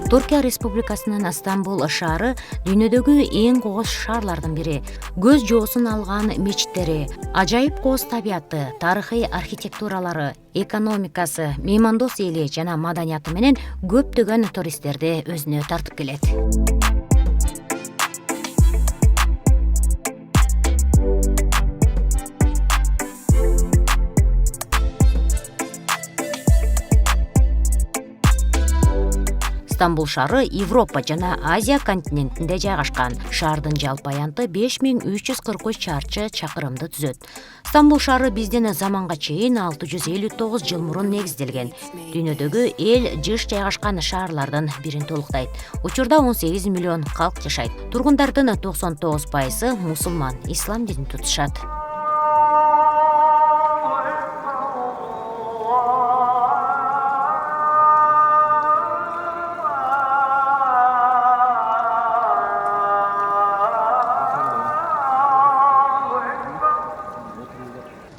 Түркия Республикасынын Стамбул шаары дүйнөдөгү эң кооз шаарлардын бири. Көз жоосун алган мечиттери, ажайып кооз табияты, тарыхый архитектуралары, экономикасы, меймандос эли жана маданияты менен көптөгөн туристтерди өзүнө тартып келет. Стамбул шаары Европа жана Азия континентинде жайгашкан. Шаардын жалпы аянты 5343 чарчы чакырымды түзөт. Стамбул шаары бизден заманга чейин 659 жыл мурун негизделген. Дүйнөдөгү эл жыш жайгашкан шаарлардын бирин толуктайт. Учурда 18 миллион калк жашайт. Тургундардын 99% мусулман, ислам динин тутушат.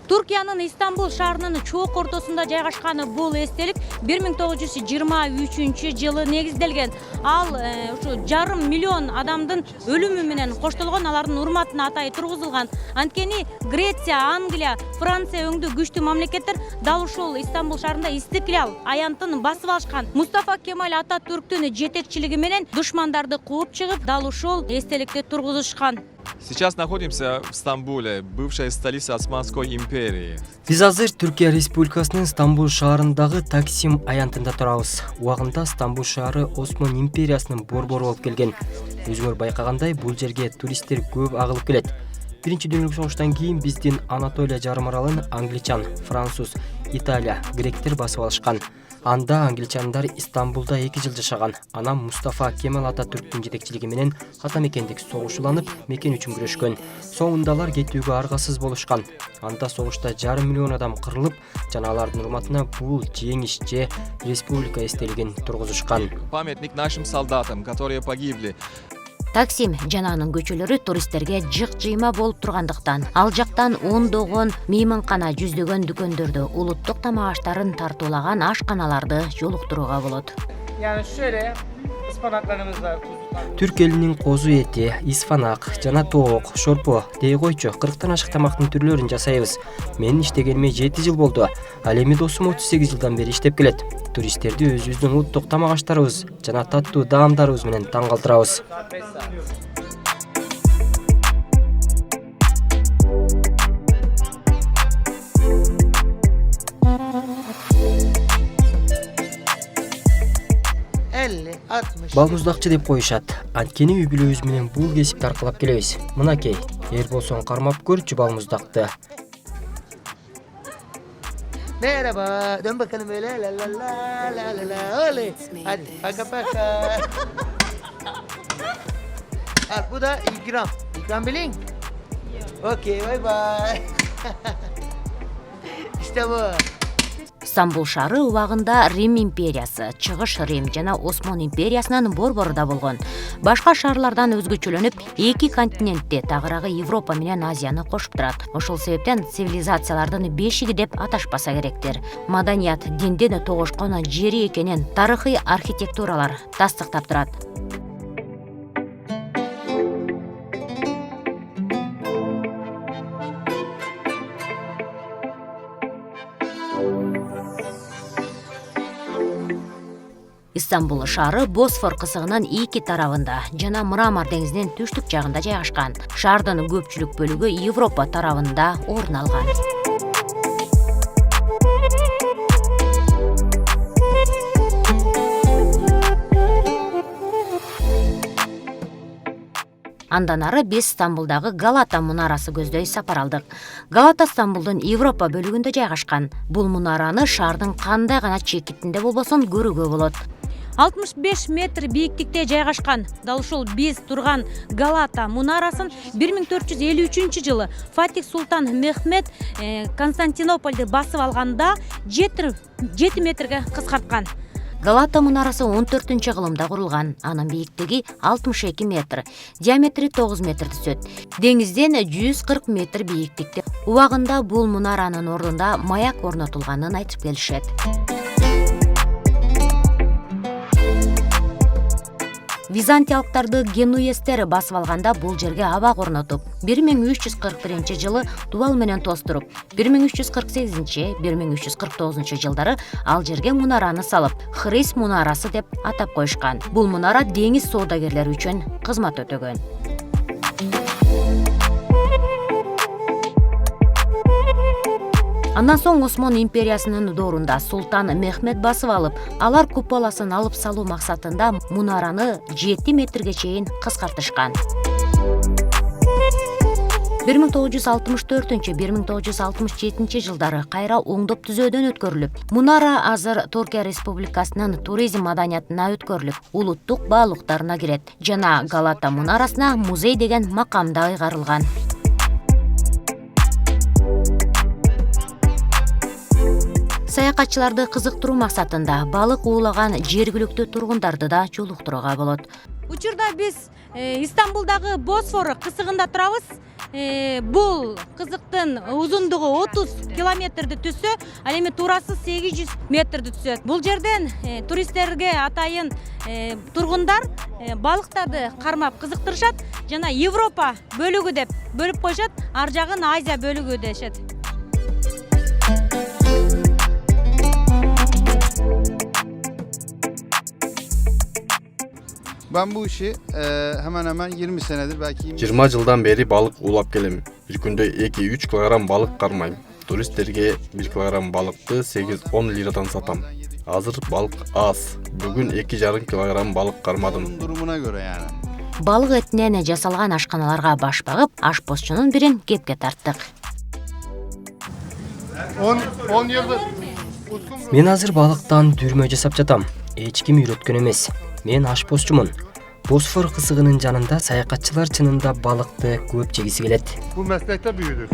Түркиянын Стамбул шаарынын чоок ортосунда жайгашкан бул эстелик 1923 жылы негизделген. Ал ушу жарым миллион адамдын өлүмү менен коштолгон, алардын урматына атайы тургузулган. Анткени Греция, Англия, Франция өңдүү күчтүү мамлекеттер дал ушул Стамбул шаарында Истиклал аянтын басып алышкан. Мустафа Кемаль Ататүрктүн жетекчилиги менен душмандарды кууп чыгып, дал ушул эстеликти тургузушкан. Сейчас находимся в Стамбуле, бывшая столица Османской империи. Биз азыр Түркия Республикасынын Стамбул шаарындагы Таксим аянтында турабыз. Убагында Стамбул шаары Осман империясынын борбору болуп келген. Өзүңөр байкагандай, бул жерге туристтер көп агылып келет. Биринчи дүйнөлүк согуштан кийин биздин Анатолия жарым аралын англичан, француз, Италия, гректер басып алышкан. Анда англичандар Стамбулда 2 жыл жашаган. Анан Мустафа Кемаль Ататүрктүн жетекчилиги менен ата мекендик согуш уланып, мекен үчүн күрөшкөн. Соңунда алар кетүүгө аргасыз болушкан. Анда согушта жарым миллион адам кырылып, жана алардын урматына бул жеңиш же республика эстелигин тургузушкан. Памятник нашим солдатам, которые погибли. Таксим жана анын көчөлөрү туристтерге жык-жыйма болуп тургандыктан, ал жактан ондогон мейманкана, жүздөгөн дүкөндөрдү, улуттук тамак аштарын тартуулаган ашканаларды жолуктурууга болот. Yani şöyle ıspanaklarımız var. Түрк элинин козу эти, исфанак жана тоок, шорпо, дей койчу 40тан ашык тамактын түрлөрүн жасайбыз. Мен иштегениме 7 жыл болду. Ал эми досум 38 жылдан бери иштеп келет. Туристтерди өзүбүздүн улуттук тамак аштарыбыз жана таттуу даамдарыбыз менен таң калтырабыз. Балмуздакчы деп коюшат. Анткени үй бүлөбүз менен бул кесипти аркылап келебиз. Мынакей, эр болсоң кармап көрчү балмуздакты. Merhaba, dön bakalım öyle la la la la la la oley. Hadi paka paka. Al bu da ikram. İkram bilin. Okey, bye bye. İşte bu. Стамбул шаары убагында Рим империясы, Чыгыш Рим жана Осман империясынын борбору да болгон. Башка шаарлардан өзгөчөлөнүп, эки континентти, тагыраагы Европа менен Азияны кошуп турат. Ошол себептен цивилизациялардын бешиги деп аташпаса керектир. Маданият, динден тогошкон жери экенин тарыхый архитектуралар тастыктап турат. Стамбул шаары Босфор кысыгынын эки тарабында жана Мрамор деңизинин түштүк жагында жайгашкан. Шаардын көпчүлүк бөлүгү Европа тарабында орун алган. Андан ары биз Стамбулдагы Галата мунарасы көздөй сапар алдык. Галата Стамбулдун Европа бөлүгүндө жайгашкан. Бул мунараны шаардын кандай гана чекитинде болбосун көрүүгө болот. 65 метр бийиктикте жайгашкан. Дал ушул биз турган Галата мунарасын 1453 жылы Фатих Султан Мехмет Константинополду басып алганда 7 метрге кыскарткан. Галата мунарасы 14-кылымда курулган. Анын бийиктиги 62 метр, диаметри 9 метр түзөт. Деңизден 140 метр бийиктикте. Убагында бул мунаранын ордунда маяк орнотулганын айтып келишет. Византиялыктарды генуэзтер басып алганда бул жерге абак орнотуп, 1341 дубал менен тостуруп, 1348-1349 жылдары ал жерге мунараны салып, Хрис мунарасы деп атап коюшкан. Бул мунара деңиз соодагерлери үчүн кызмат өтөгөн. Андан соң Осмон империясынын доорунда султан Мехмет басып алып, алар куполасын алып салуу максатында мунараны 7 метрге чейин кыскартышкан. 1964-1967 жылдары кайра оңдоп түзөөдөн өткөрүлүп, мунара азыр Түркия Республикасынын туризм маданиятына өткөрүлүп, улуттук баалуулуктарына кирет жана Галата мунарасына музей деген макамда ыйгарылган. Саякатчыларды кызыктыруу максатында балык уулаган жергиликтүү тургундарды да жолуктурууга болот. Учурда биз Истамбулдагы Босфор кызыгында турабыз. Бул кызыктын узундугу 30 километрди түзсө, ал эми туурасы 800 метрди түзөт. Бул жерден туристтерге атайын тургундар балыктарды кармап кызыктырышат жана Европа бөлүгү деп бөлүп коюшат, ар жагын Азия бөлүгү дешет. Ben bu işi hemen hemen 20 senedir belki 20 жылдан бери балык улап келем. Bir күндө 2-3 килограмм балык кармайм. Туристтерге 1 килограмм балыкты 8-10 лирадан сатам. Азыр балык аз. Бүгүн 2,5 килограмм балык кармадым. durumuna göre yani. Балык этинен жасалган ашканаларга баш багып, ашпозчунун бирин кепке тарттык. 10 yıldır Мен азыр балыктан дүрмө жасап жатам. Эч ким үйрөткөн эмес. Мен ашпозчумун. Босфор кызыгынын жанында саякатчылар чынында балыкты көп жегиси келет. bu meslekte büyüdük.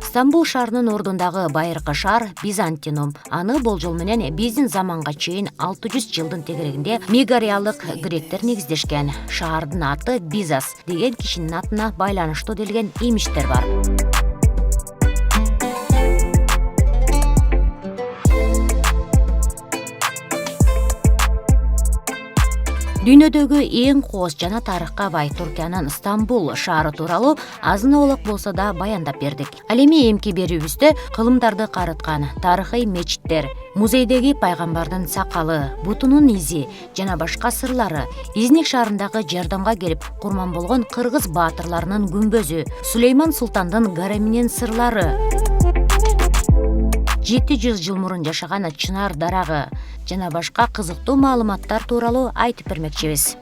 Стамбул шаарынын ордундагы байыркы шаар Византинум. Аны болжол менен биздин заманга чейин 600 жылдын тегерегинде мегариялык гректер негиздешкен. Шаардын аты Бизас деген кишинин атына байланыштуу делген имиштер бар. Дүйнөдөгү эң кооз жана тарыхка бай Түркиянын Стамбул шаары тууралуу азын-оолак болсо да баяндап бердик. Ал эми эмки берүүбүздө кылымдарды карыткан тарыхый мечиттер, музейдеги пайгамбардын сакалы, бутунун изи жана башка сырлары, Изник шаарындагы жардамга келип курман болгон кыргыз баатырларынын күмбөзү, Сулейман султандын гареминин сырлары, 700 жыл мурун жашаган Чынар дарагы жана башка кызыктуу маалыматтар тууралуу айтып бермекчибиз.